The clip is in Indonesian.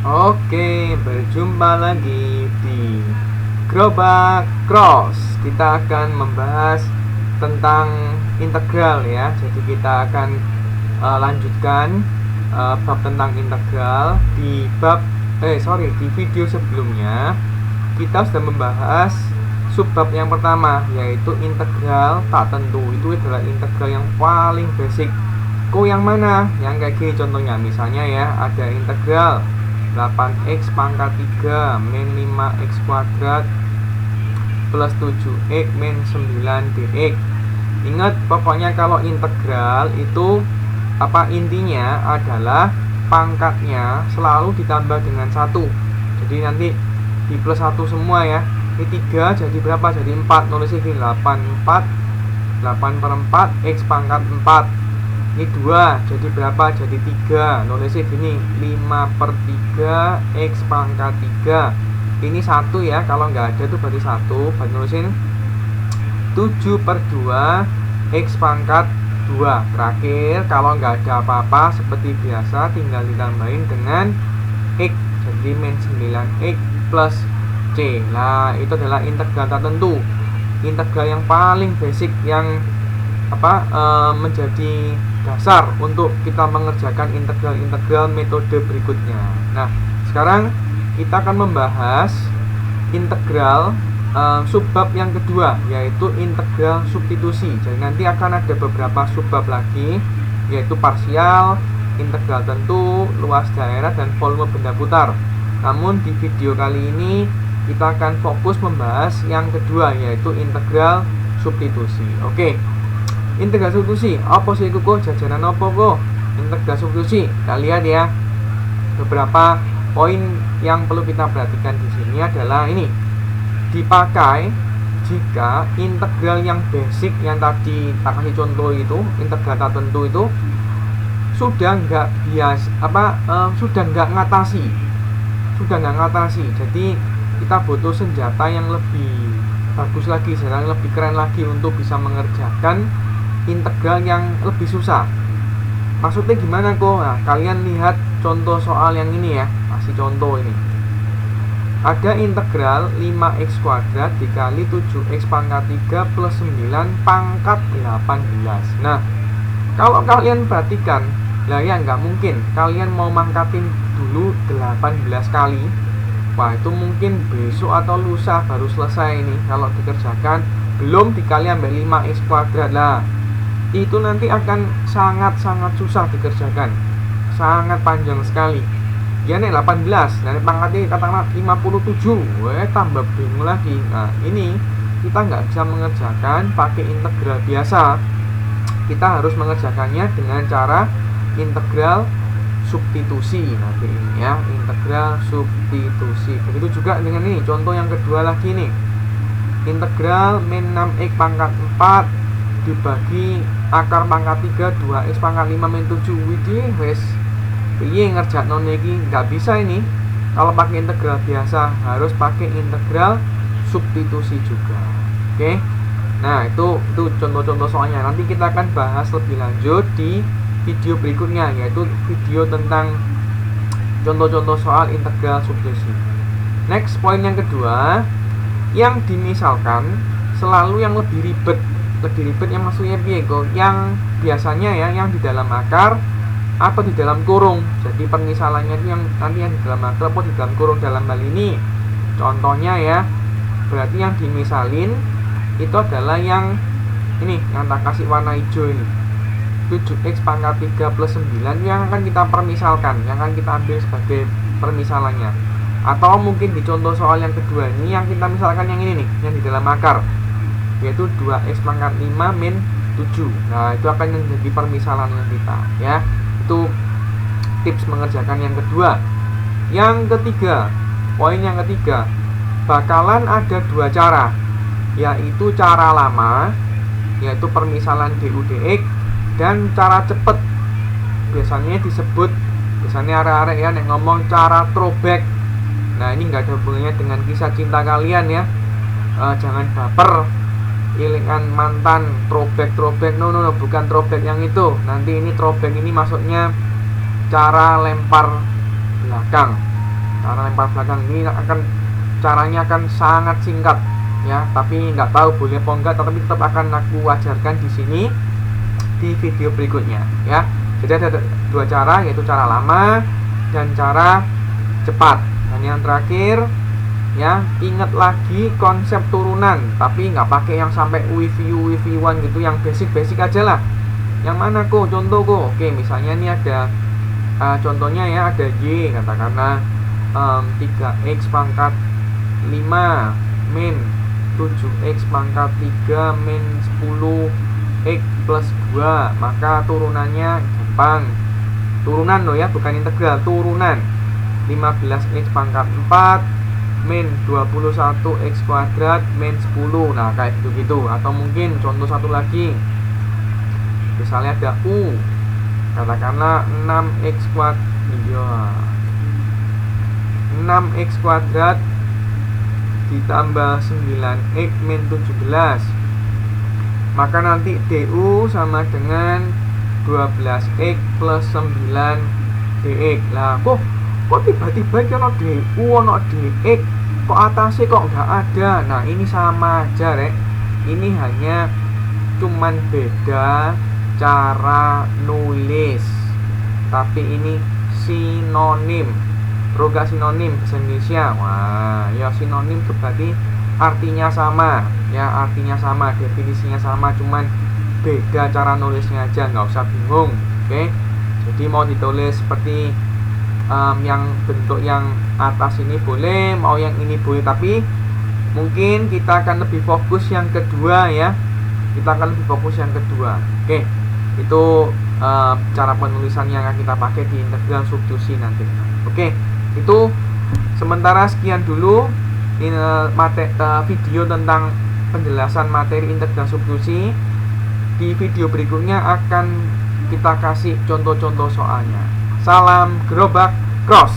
Oke, berjumpa lagi di Grobak Cross. Kita akan membahas tentang integral ya. Jadi kita akan lanjutkan bab tentang integral di video sebelumnya kita sudah membahas subbab yang pertama, yaitu integral tak tentu. Itu adalah integral yang paling basic. Yang mana? Yang kayak gini contohnya, misalnya ya, ada integral 8x pangkat 3 min 5x kuadrat plus 7x min 9dx. Ingat, pokoknya kalau integral itu intinya adalah pangkatnya selalu ditambah dengan 1. Jadi nanti di plus 1 semua ya. Ini 3 jadi berapa? Jadi 4. Nulisnya gini, 8 per 4 x pangkat 4. Ini 2 jadi berapa? Jadi 3. Nulisnya gini, 5 per 3 x pangkat 3. Ini 1 ya, kalau nggak ada tuh berarti 1. Berarti nulisin 7 per 2 x pangkat 2. Terakhir, kalau nggak ada apa-apa seperti biasa tinggal ditambahin dengan x. Jadi min 9x plus c. Nah, itu adalah integral tak tentu. Integral yang paling basic yang menjadi dasar untuk kita mengerjakan integral-integral metode berikutnya. Nah, sekarang kita akan membahas integral subbab yang kedua, yaitu integral substitusi. Jadi nanti akan ada beberapa subbab lagi, yaitu parsial, integral tentu, luas daerah, dan volume benda putar. Namun di video kali ini kita akan fokus membahas yang kedua, yaitu integral substitusi. Oke. Integral substitusi, apa sih itu kok? Jajanan apa kok? Integral substitusi, kita lihat ya. Beberapa poin yang perlu kita perhatikan di sini adalah ini. Dipakai jika integral yang basic yang tadi tak kasih contoh itu, integral tak tentu itu sudah nggak sudah nggak ngatasi. Jadi kita butuh senjata yang lebih bagus lagi, senjata yang lebih keren lagi untuk bisa mengerjakan integral yang lebih susah. Maksudnya gimana kok? Nah, kalian lihat contoh soal yang ini ya. Kasih contoh ini. Ada integral 5x kuadrat dikali 7x pangkat 3 plus 9 pangkat 18. Nah, kalau kalian perhatikan, lah ya nggak mungkin kalian mau mangkatin dulu 18 kali. Wah, itu mungkin besok atau lusa baru selesai ini kalau dikerjakan. Belum dikali ambil 5x kuadrat lah. Itu nanti akan sangat-sangat susah dikerjakan, sangat panjang sekali. Ya nih 18, dari pangkatnya katakanlah 57, tambah bingung lagi. Nah, ini kita nggak bisa mengerjakan pakai integral biasa. Kita harus mengerjakannya dengan cara integral substitusi nanti ini ya, integral substitusi. Begitu juga dengan ini, contoh yang kedua lagi nih. Integral min 6x pangkat 4 dibagi akar pangkat 3 2x pangkat 5 min 7. Widih, wes piye ngerjakno iki? Nggak bisa ini. Kalau pakai integral biasa, harus pakai integral substitusi juga. Oke. Nah, itu contoh-contoh soalnya. Nanti kita akan bahas lebih lanjut di video berikutnya, yaitu video tentang contoh-contoh soal integral substitusi. Next, poin yang kedua, yang dimisalkan selalu yang lebih ribet yang maksudnya piye kok? Yang biasanya ya, yang di dalam akar atau di dalam kurung. Jadi permisalannya itu yang nanti yang di dalam akar atau di dalam kurung. Dalam hal ini contohnya ya, berarti yang dimisalin itu adalah yang ini, yang tak kasih warna hijau ini, 7x pangkat 3 plus 9, yang akan kita permisalkan, yang akan kita ambil sebagai permisalannya. Atau mungkin di contoh soal yang kedua ini, yang kita misalkan yang ini nih, yang di dalam akar, yaitu 2x pangkat 5 min 7. Nah, itu akan menjadi permisalan kita ya. Itu tips mengerjakan yang kedua. Yang ketiga, poin yang ketiga, bakalan ada dua cara, yaitu cara lama, yaitu permisalan du dx, dan cara cepet, biasanya disebut, biasanya arek-arek ya yang ngomong cara throwback. Nah, ini nggak ada hubungannya dengan kisah cinta kalian ya. Jangan baper ilingan mantan throwback, no, bukan throwback yang itu. Nanti ini throwback ini maksudnya cara lempar belakang. Cara lempar belakang ini caranya akan sangat singkat ya, tapi nggak tahu boleh apa enggak, tapi tetap akan aku ajarkan di sini di video berikutnya ya. Jadi ada dua cara, yaitu cara lama dan cara cepat. Dan yang terakhir ya, ingat lagi konsep turunan, tapi nggak pakai yang sampai wifi one gitu, yang basic aja lah. Yang mana kok contoh kok? Oke, misalnya ini ada contohnya ya, ada Y katakanlah 3x pangkat 5 min 7x pangkat 3 min 10x plus 2, maka turunannya gampang. Turunan loh ya, bukan integral, turunan. 15x pangkat 4 min 21x kuadrat min 10. Nah kayak gitu-gitu. Atau mungkin contoh satu lagi, misalnya ada U, katakanlah 6x kuadrat, 6x kuadrat ditambah 9x min 17, maka nanti DU sama dengan 12x plus 9 dx. Lah kok tiba-tiba ono DU ono dx, kok atasnya kok nggak ada. Nah ini sama aja rek, ini hanya cuman beda cara nulis, tapi ini sinonim. Roga sinonim bahasa Indonesia. Wah, ya sinonim itu berarti artinya sama ya, artinya sama, definisinya sama, cuman beda cara nulisnya aja, nggak usah bingung. Oke, jadi mau ditulis seperti yang bentuk yang atas ini boleh, mau yang ini boleh, tapi mungkin kita akan lebih fokus yang kedua ya, kita akan lebih fokus yang kedua. Oke, itu cara penulisan yang akan kita pakai di integral substitusi nanti. Oke, itu sementara sekian dulu video tentang penjelasan materi integral substitusi. Di video berikutnya akan kita kasih contoh-contoh soalnya. Salam gerobak cross.